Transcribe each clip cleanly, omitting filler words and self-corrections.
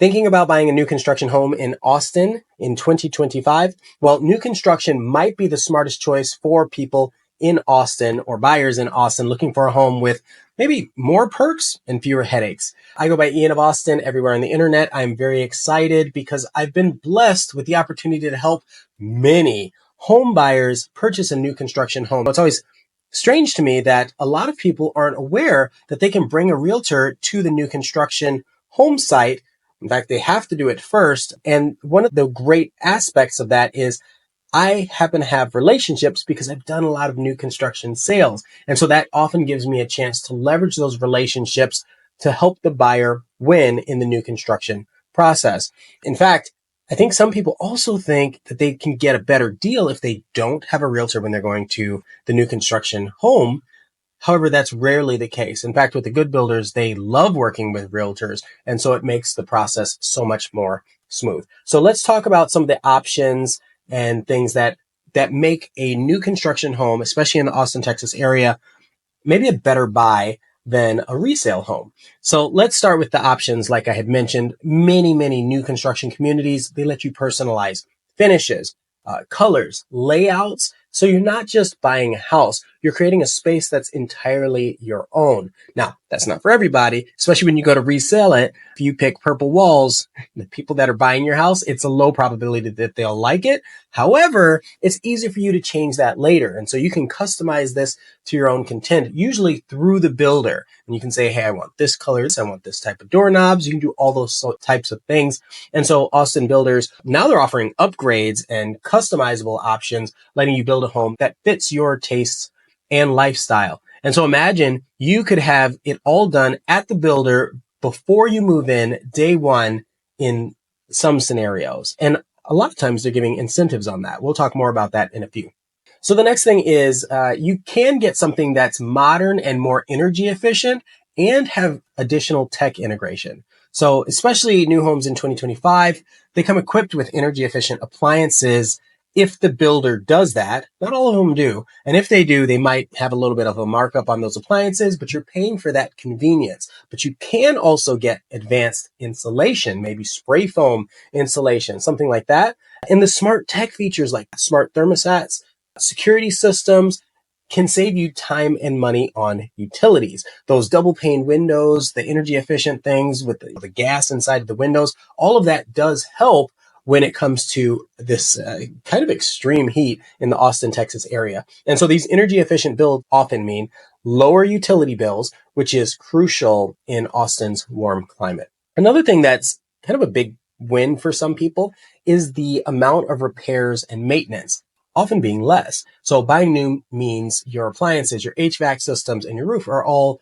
Thinking about buying a new construction home in Austin in 2025? Well, new construction might be the smartest choice for people in Austin or buyers in Austin looking for a home with maybe more perks and fewer headaches. I go by Ian of Austin everywhere on the internet. I'm very excited because I've been blessed with the opportunity to help many home buyers purchase a new construction home. It's always strange to me that a lot of people aren't aware that they can bring a realtor to the new construction home site. In fact, they have to do it first. And one of the great aspects of that is I happen to have relationships because I've done a lot of new construction sales. And so that often gives me a chance to leverage those relationships to help the buyer win in the new construction process. In fact, I think some people also think that they can get a better deal if they don't have a realtor when they're going to the new construction home. However, that's rarely the case. In fact, with the good builders, they love working with realtors. And so it makes the process so much more smooth. So let's talk about some of the options and things that make a new construction home, especially in the Austin, Texas area, maybe a better buy than a resale home. So let's start with the options. Like I had mentioned, many new construction communities, they let you personalize finishes, colors, layouts. So you're not just buying a house, you're creating a space that's entirely your own. Now, that's not for everybody, especially when you go to resell it. If you pick purple walls, the people that are buying your house, it's a low probability that they'll like it. However, it's easy for you to change that later. And so you can customize this to your own content, usually through the builder. And you can say, hey, I want this color, I want this type of doorknobs. You can do all those types of things. And so Austin builders, now they're offering upgrades and customizable options, letting you build a home that fits your tastes and lifestyle. And so imagine you could have it all done at the builder before you move in day one in some scenarios. And a lot of times they're giving incentives on that. We'll talk more about that in a few. So the next thing is you can get something that's modern and more energy efficient and have additional tech integration. So especially new homes in 2025, they come equipped with energy efficient appliances. If the builder does that, not all of them do. And if they do, they might have a little bit of a markup on those appliances, but you're paying for that convenience. But you can also get advanced insulation, maybe spray foam insulation, something like that. And the smart tech features like smart thermostats, security systems can save you time and money on utilities. Those double pane windows, the energy efficient things with the gas inside the windows, all of that does help when it comes to this kind of extreme heat in the Austin, Texas area. And so these energy efficient builds often mean lower utility bills, which is crucial in Austin's warm climate. Another thing that's kind of a big win for some people is the amount of repairs and maintenance, often being less. So buying new means your appliances, your HVAC systems, and your roof are all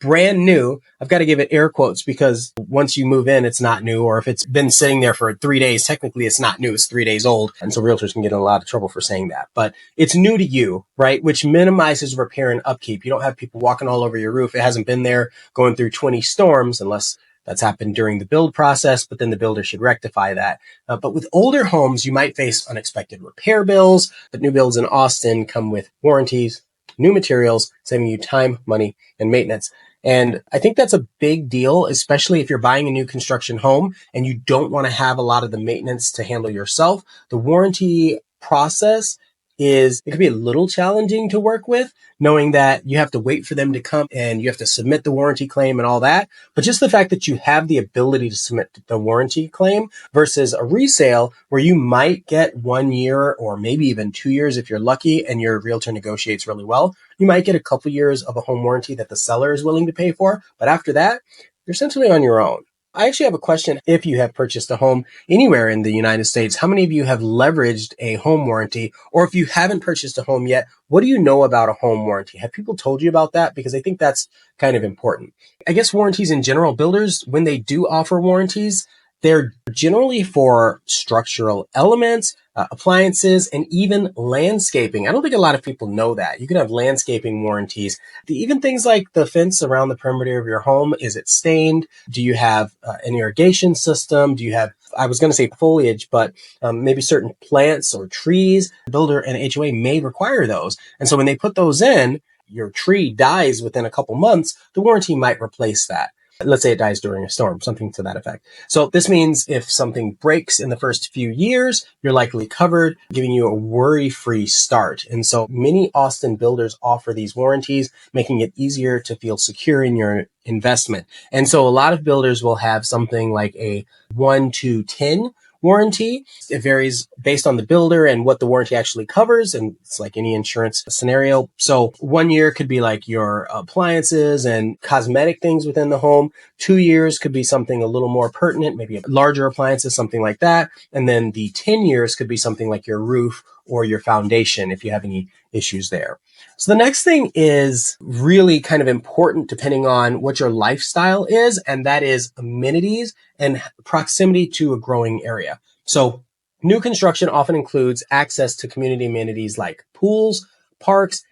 brand new. I've got to give it air quotes because once you move in, it's not new. Or if it's been sitting there for 3 days, technically it's not new. It's 3 days old. And so realtors can get in a lot of trouble for saying that. But it's new to you, right? Which minimizes repair and upkeep. You don't have people walking all over your roof. It hasn't been there going through 20 storms unless that's happened during the build process, but then the builder should rectify that. But with older homes, you might face unexpected repair bills, but new builds in Austin come with warranties, new materials, saving you time, money, and maintenance. And I think that's a big deal, especially if you're buying a new construction home and you don't want to have a lot of the maintenance to handle yourself. The warranty process it can be a little challenging to work with, knowing that you have to wait for them to come and you have to submit the warranty claim and all that. But just the fact that you have the ability to submit the warranty claim versus a resale where you might get 1 year or maybe even 2 years if you're lucky and your realtor negotiates really well. You might get a couple years of a home warranty that the seller is willing to pay for. But after that, you're essentially on your own. I actually have a question. If you have purchased a home anywhere in the United States, how many of you have leveraged a home warranty? Or if you haven't purchased a home yet, what do you know about a home warranty? Have people told you about that? Because I think that's kind of important. I guess warranties in general, builders, when they do offer warranties, they're generally for structural elements, appliances, and even landscaping. I don't think a lot of people know that. You can have landscaping warranties. Even things like the fence around the perimeter of your home, is it stained? Do you have an irrigation system? Do you have, I was going to say foliage, but maybe certain plants or trees? The builder and HOA may require those. And so when they put those in, your tree dies within a couple months, the warranty might replace that. Let's say it dies during a storm, something to that effect. So this means if something breaks in the first few years, you're likely covered, giving you a worry-free start. And so many Austin builders offer these warranties, making it easier to feel secure in your investment. And so a lot of builders will have something like a 1 to 10 warranty. It varies based on the builder and what the warranty actually covers. And it's like any insurance scenario. So 1 year could be like your appliances and cosmetic things within the home. 2 years could be something a little more pertinent, maybe larger appliances, something like that. And then the 10 years could be something like your roof or your foundation if you have any issues there. So the next thing is really kind of important depending on what your lifestyle is, and that is amenities and proximity to a growing area. So new construction often includes access to community amenities like pools, parks,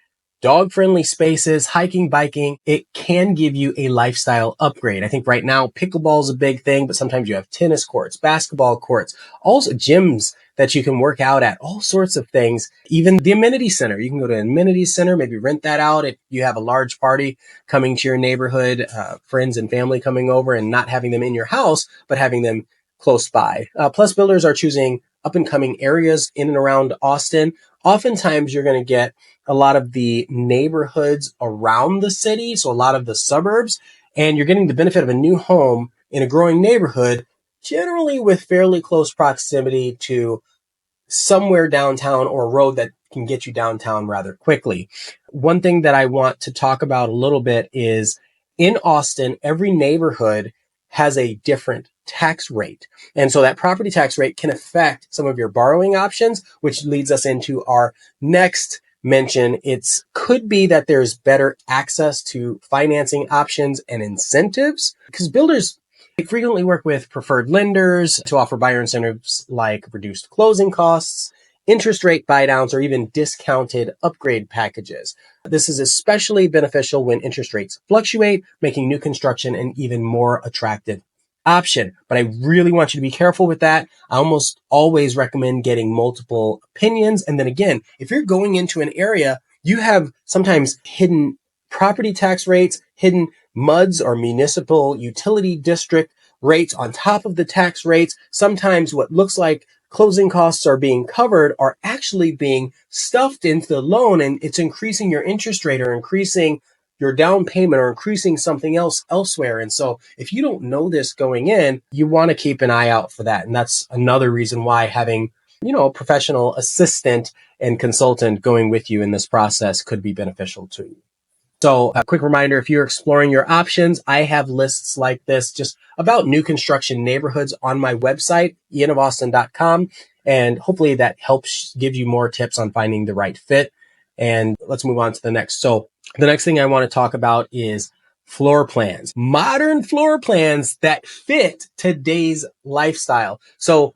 dog-friendly spaces, hiking, biking. It can give you a lifestyle upgrade. I think right now pickleball is a big thing, but sometimes you have tennis courts, basketball courts, also gyms that you can work out at, all sorts of things. Even the amenity center. You can go to an amenity center, maybe rent that out if you have a large party coming to your neighborhood, friends and family coming over, and not having them in your house, but having them close by. Plus, builders are choosing up and coming areas in and around Austin. Oftentimes, you're going to get a lot of the neighborhoods around the city, so a lot of the suburbs, and you're getting the benefit of a new home in a growing neighborhood, generally with fairly close proximity to somewhere downtown or a road that can get you downtown rather quickly. One thing that I want to talk about a little bit is in Austin, every neighborhood has a different tax rate. And so that property tax rate can affect some of your borrowing options, which leads us into our next mention. It could be that there's better access to financing options and incentives because builders frequently work with preferred lenders to offer buyer incentives like reduced closing costs, interest rate buydowns, or even discounted upgrade packages. This is especially beneficial when interest rates fluctuate, making new construction an even more attractive option. But I really want you to be careful with that. I almost always recommend getting multiple opinions. And then again, if you're going into an area, you have sometimes hidden property tax rates, hidden MUDs or municipal utility district rates on top of the tax rates. Sometimes what looks like closing costs are being covered are actually being stuffed into the loan, and it's increasing your interest rate or increasing your down payment or increasing something else elsewhere. And so if you don't know this going in, you want to keep an eye out for that. And that's another reason why having, a professional assistant and consultant going with you in this process could be beneficial to you. So a quick reminder, if you're exploring your options, I have lists like this just about new construction neighborhoods on my website, ianofAustin.com. And hopefully that helps give you more tips on finding the right fit. And let's move on to the next. So the next thing I want to talk about is floor plans, modern floor plans that fit today's lifestyle. So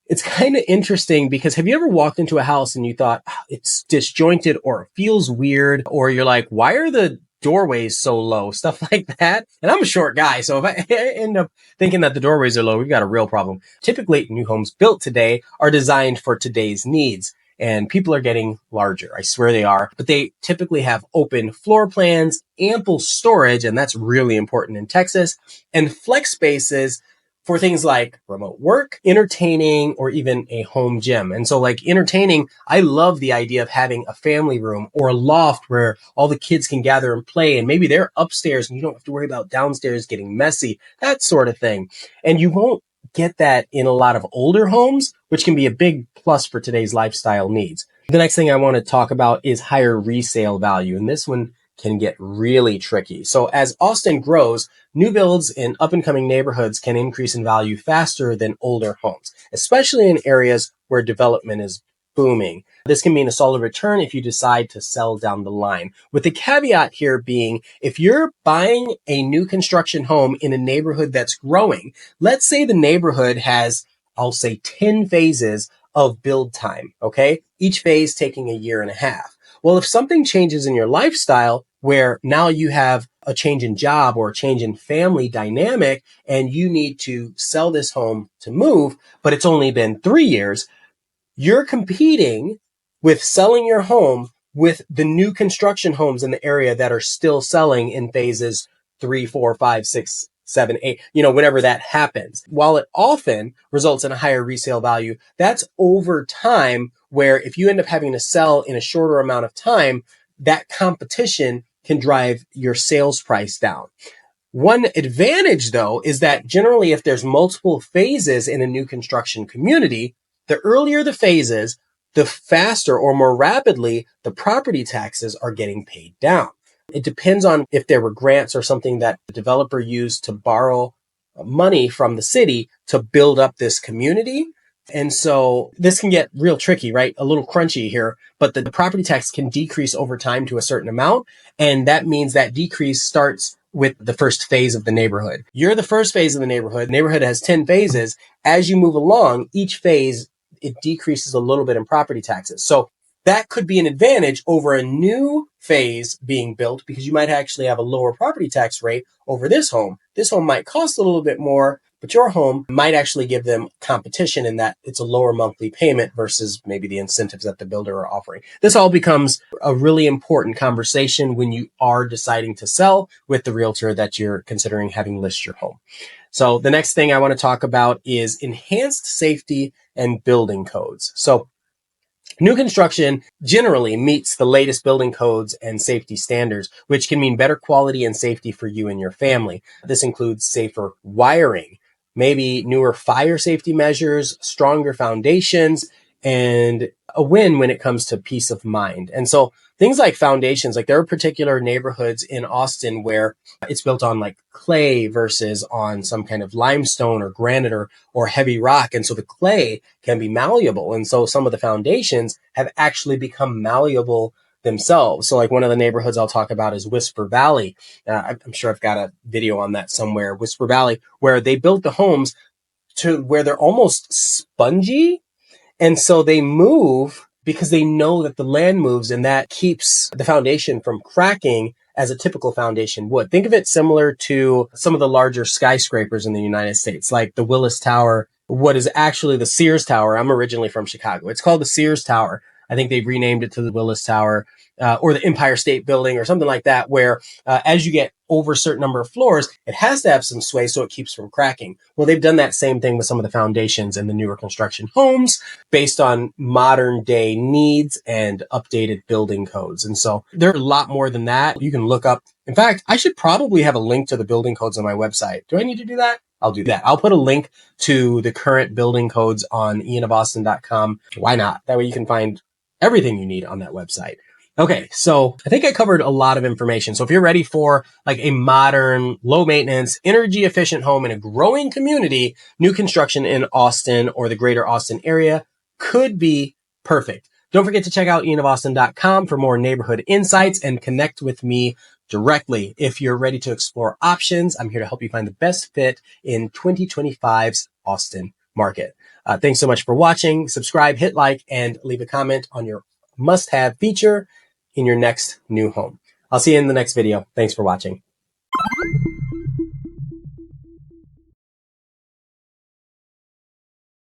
it's kind of interesting because have you ever walked into a house and you thought it's disjointed or it feels weird, or you're like, why are the doorways so low? Stuff like that. And I'm a short guy, so if I end up thinking that the doorways are low, we've got a real problem. Typically, new homes built today are designed for today's needs. And people are getting larger. I swear they are. But they typically have open floor plans, ample storage, and that's really important in Texas, and flex spaces for things like remote work, entertaining, or even a home gym. And so like entertaining, I love the idea of having a family room or a loft where all the kids can gather and play. And maybe they're upstairs and you don't have to worry about downstairs getting messy, that sort of thing. And you won't get that in a lot of older homes, which can be a big plus for today's lifestyle needs. The next thing I want to talk about is higher resale value. And this one can get really tricky. So as Austin grows, new builds in up and coming neighborhoods can increase in value faster than older homes, especially in areas where development is booming. This can mean a solid return if you decide to sell down the line. With the caveat here being, if you're buying a new construction home in a neighborhood that's growing, let's say the neighborhood has, I'll say 10 phases of build time, okay? Each phase taking a year and a half. Well, if something changes in your lifestyle where now you have a change in job or a change in family dynamic and you need to sell this home to move, but it's only been 3 years, you're competing with selling your home with the new construction homes in the area that are still selling in phases 3, 4, 5, 6, 7, 8, whenever that happens. While it often results in a higher resale value, that's over time, where if you end up having to sell in a shorter amount of time, that competition can drive your sales price down. One advantage, though, is that generally if there's multiple phases in a new construction community, the earlier the phases, the faster or more rapidly the property taxes are getting paid down. It depends on if there were grants or something that the developer used to borrow money from the city to build up this community. And so this can get real tricky, right? A little crunchy here, but the property tax can decrease over time to a certain amount. And that means that decrease starts with the first phase of the neighborhood. You're the first phase of the neighborhood. The neighborhood has 10 phases. As you move along, each phase, it decreases a little bit in property taxes. So that could be an advantage over a new phase being built, because you might actually have a lower property tax rate over this home. This home might cost a little bit more, but your home might actually give them competition in that it's a lower monthly payment versus maybe the incentives that the builder are offering. This all becomes a really important conversation when you are deciding to sell with the realtor that you're considering having list your home. So the next thing I want to talk about is enhanced safety and building codes. So new construction generally meets the latest building codes and safety standards, which can mean better quality and safety for you and your family. This includes safer wiring, maybe newer fire safety measures, stronger foundations, and a win when it comes to peace of mind. And so things like foundations, like there are particular neighborhoods in Austin where it's built on like clay versus on some kind of limestone or granite or heavy rock. And so the clay can be malleable. And so some of the foundations have actually become malleable themselves. So like one of the neighborhoods I'll talk about is Whisper Valley. I'm sure I've got a video on that somewhere, Whisper Valley, where they built the homes to where they're almost spongy. And so they move because they know that the land moves, and that keeps the foundation from cracking as a typical foundation would. Think of it similar to some of the larger skyscrapers in the United States, like the Willis Tower, what is actually the Sears Tower. I'm originally from Chicago. It's called the Sears Tower. I think they've renamed it to the Willis Tower, or the Empire State Building or something like that, where as you get over a certain number of floors, it has to have some sway so it keeps from cracking. Well, they've done that same thing with some of the foundations in the newer construction homes based on modern day needs and updated building codes. And so there are a lot more than that. You can look up. In fact, I should probably have a link to the building codes on my website. Do I need to do that? I'll do that. I'll put a link to the current building codes on ianofAustin.com. Why not? That way you can find everything you need on that website. Okay, so I think I covered a lot of information. So if you're ready for like a modern, low maintenance, energy efficient home in a growing community, new construction in Austin or the greater Austin area could be perfect. Don't forget to check out ianofAustin.com for more neighborhood insights and connect with me directly. If you're ready to explore options, I'm here to help you find the best fit in 2025's Austin market. Thanks so much for watching. Subscribe, hit like, and leave a comment on your must-have feature in your next new home. I'll see you in the next video. Thanks for watching.